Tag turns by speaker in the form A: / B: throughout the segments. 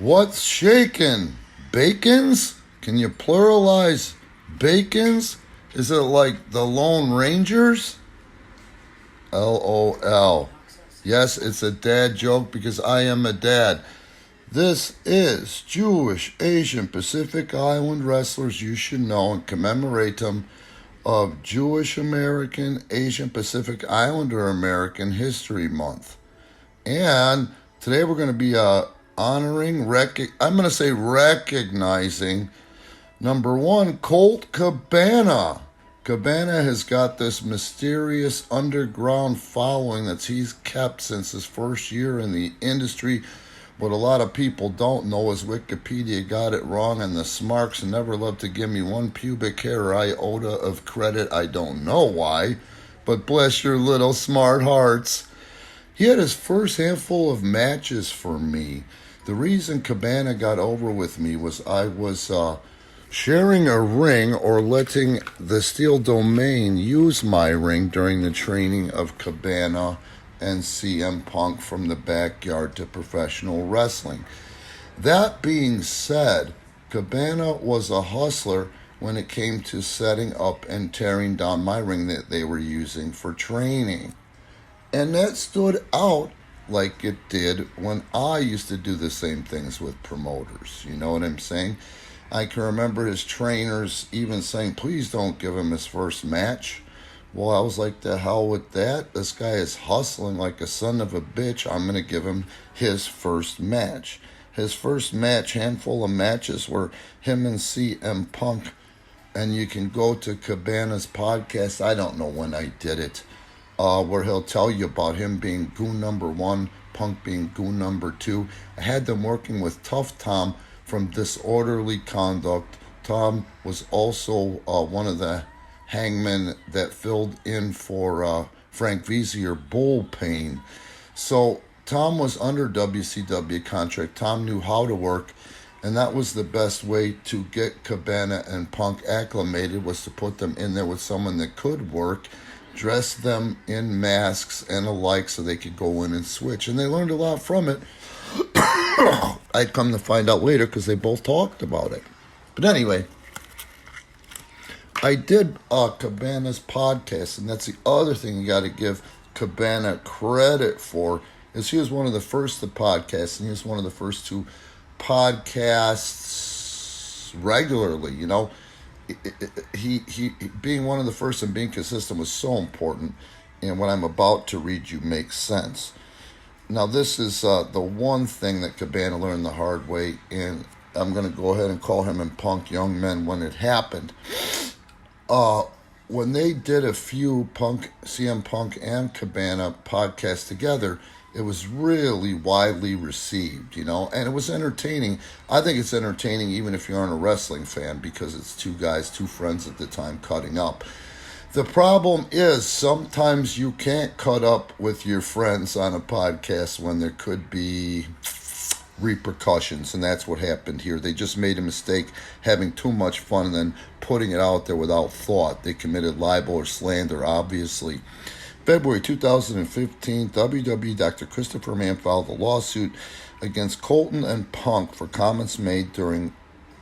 A: What's shaking? Bacons? Can you pluralize bacons? Is it like the Lone Rangers? LOL. Yes, it's a dad joke because I am a dad. This is Jewish, Asian, Pacific Island wrestlers you should know and commemorate them of Jewish American, Asian, Pacific Islander American History Month. And today we're going to be recognizing number one, Colt Cabana. Cabana has got this mysterious underground following that he's kept since his first year in the industry. What a lot of people don't know is Wikipedia got it wrong, and the smarks never love to give me one pubic hair iota of credit. I don't know why, but bless your little smart hearts. He had his first handful of matches for me. The reason Cabana got over with me was I was sharing a ring or letting the Steel Domain use my ring during the training of Cabana and CM Punk from the backyard to professional wrestling. That being said, Cabana was a hustler when it came to setting up and tearing down my ring that they were using for training. And that stood out like it did when I used to do the same things with promoters. You know what I'm saying? I can remember his trainers even saying, please don't give him his first match. Well, I was like, the hell with that. This guy is hustling like a son of a bitch. I'm going to give him his first match. His first match, handful of matches, were him and CM Punk. And you can go to Cabana's podcast. I don't know when I did it. Where he'll tell you about him being goon number one, Punk being goon number two. I had them working with Tough Tom from Disorderly Conduct. Tom was also one of the hangmen that filled in for Frank Vizier, Bull Pain. So Tom was under WCW contract. Tom knew how to work, and that was the best way to get Cabana and Punk acclimated, was to put them in there with someone that could work, dress them in masks and alike so they could go in and switch. And they learned a lot from it. I'd come to find out later because they both talked about it. But anyway, I did Cabana's podcast, and that's the other thing you got to give Cabana credit for, is he was one of the first to podcast, and he was one of the first to podcasts regularly. You know, he being one of the first and being consistent was so important, and what I'm about to read you makes sense. Now, this is the one thing that Cabana learned the hard way, and I'm going to go ahead and call him and Punk young men when it happened. When they did a few CM Punk and Cabana podcasts together, it was really widely received, you know, and it was entertaining. I think it's entertaining even if you aren't a wrestling fan, because it's two guys, two friends at the time, cutting up. The problem is sometimes you can't cut up with your friends on a podcast when there could be repercussions, and that's what happened here. They just made a mistake having too much fun and then putting it out there without thought. They committed libel or slander, obviously. February 2015, WWE Dr. Christopher Mann filed a lawsuit against Colton and Punk for comments made during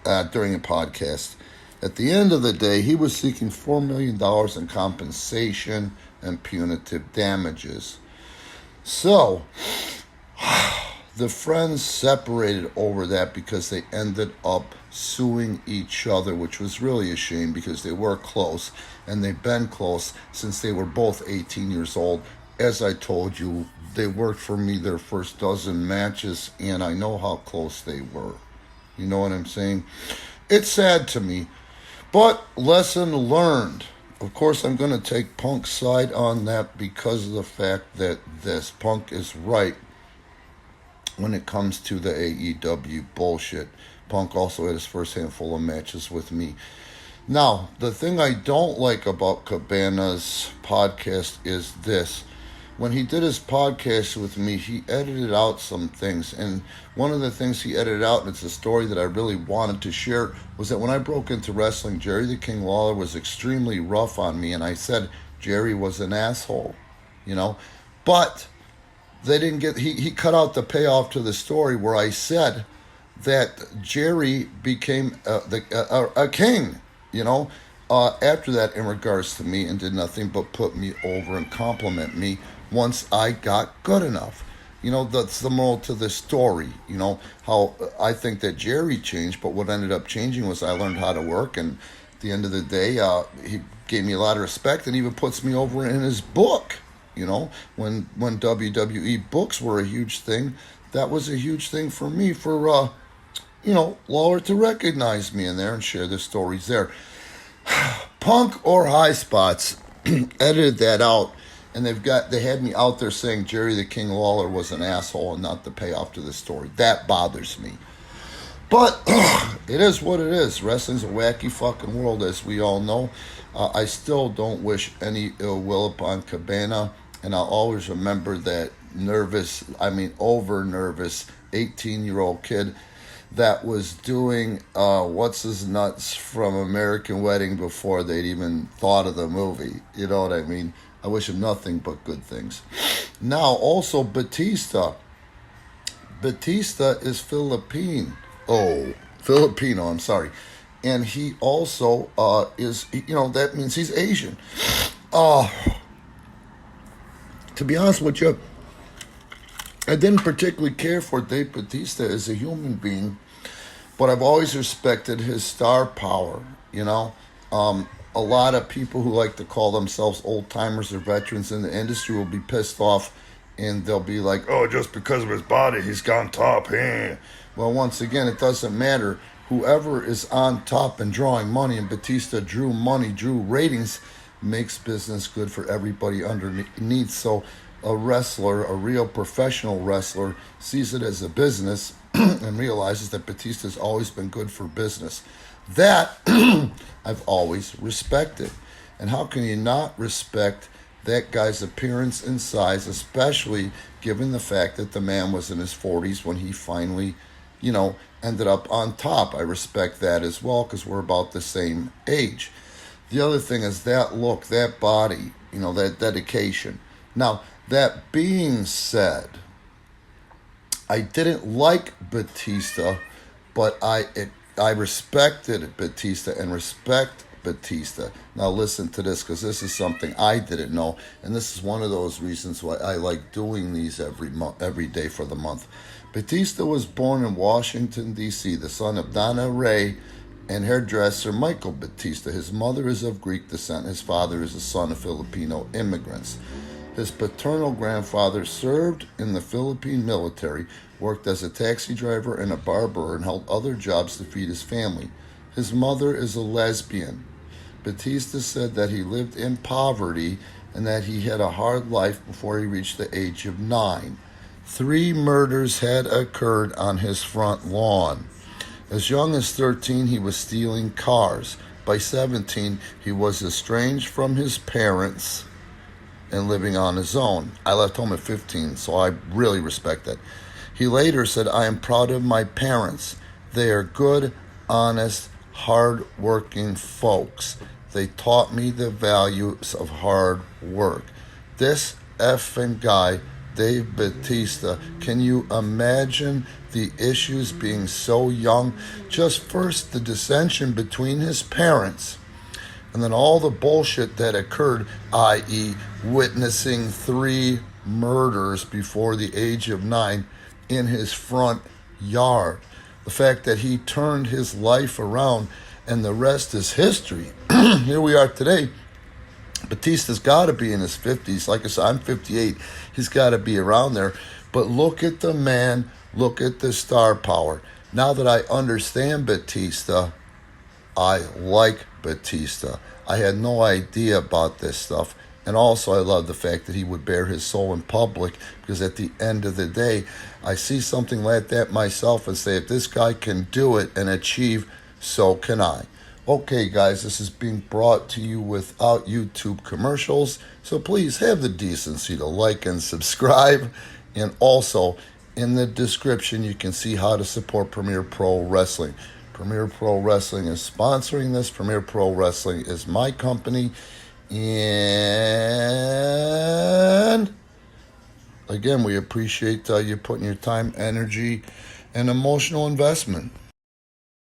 A: a podcast. At the end of the day, he was seeking $4 million in compensation and punitive damages. So, the friends separated over that because they ended up suing each other, which was really a shame because they were close, and they've been close since they were both 18 years old. As I told you, they worked for me their first dozen matches, and I know how close they were. You know what I'm saying? It's sad to me, but lesson learned. Of course, I'm going to take Punk's side on that because of the fact that this Punk is right when it comes to the AEW bullshit. Punk also had his first handful of matches with me. Now, the thing I don't like about Cabana's podcast is this. When he did his podcast with me, he edited out some things. And one of the things he edited out, and it's a story that I really wanted to share, was that when I broke into wrestling, Jerry the King Lawler was extremely rough on me. And I said Jerry was an asshole, you know. But they didn't get, he cut out the payoff to the story where I said that Jerry became a king, you know, after that in regards to me, and did nothing but put me over and compliment me once I got good enough. You know, that's the moral to the story. You know, how I think that Jerry changed, but what ended up changing was I learned how to work, and at the end of the day, he gave me a lot of respect and even puts me over in his book. You know, when WWE books were a huge thing, that was a huge thing for me for Lawler to recognize me in there and share the stories there. Punk or High Spots edited that out, and they had me out there saying Jerry the King Lawler was an asshole and not the payoff to the story. That bothers me. But it is what it is. Wrestling's a wacky fucking world, as we all know. I still don't wish any ill will upon Cabana, and I'll always remember that over nervous 18-year-old kid that was doing What's His Nuts from American Wedding before they'd even thought of the movie. You know what I mean? I wish him nothing but good things. Now, also Batista. Batista is Filipino, I'm sorry. And he also that means he's Asian. To be honest with you, I didn't particularly care for Dave Batista as a human being, but I've always respected his star power, you know. A lot of people who like to call themselves old-timers or veterans in the industry will be pissed off, and they'll be like, oh, just because of his body, he's gone top. Well, once again, it doesn't matter. Whoever is on top and drawing money, and Batista drew ratings, makes business good for everybody underneath. So a wrestler, a real professional wrestler, sees it as a business and realizes that Batista's always been good for business. That I've always respected. And how can you not respect that guy's appearance and size, especially given the fact that the man was in his 40s when he finally, ended up on top? I respect that as well because we're about the same age. The other thing is that look, that body, that dedication. Now, that being said, I didn't like Batista, but I respected Batista and respect Batista. Now listen to this, because this is something I didn't know, and this is one of those reasons why I like doing these every day for the month. Batista was born in Washington, D.C., the son of Donna Ray and hairdresser Michael Batista. His mother is of Greek descent. His father is a son of Filipino immigrants. His paternal grandfather served in the Philippine military, worked as a taxi driver and a barber, and held other jobs to feed his family. His mother is a lesbian. Batista said that he lived in poverty and that he had a hard life before he reached the age of 9. 3 murders had occurred on his front lawn. As young as 13, he was stealing cars. By 17, he was estranged from his parents and living on his own. I left home at 15, so I really respect that. He later said, I am proud of my parents. They are good, honest, hard-working folks. They taught me the values of hard work. This effing guy, Dave Batista, can you imagine the issues being so young? Just first the dissension between his parents, and then all the bullshit that occurred, i.e. witnessing 3 murders before the age of 9 in his front yard. The fact that he turned his life around, and the rest is history. Here we are today. Batista's got to be in his 50s. Like I said, I'm 58. He's got to be around there. But look at the man. Look at the star power. Now that I understand Batista, I like Batista. I had no idea about this stuff. And also I love the fact that he would bare his soul in public, because at the end of the day, I see something like that myself and say, if this guy can do it and achieve, so can I. Okay, guys, this is being brought to you without YouTube commercials, so please have the decency to like and subscribe. And also, in the description, you can see how to support Premier Pro Wrestling. Premier Pro Wrestling is sponsoring this. Premier Pro Wrestling is my company. And again, we appreciate you putting your time, energy, an emotional investment.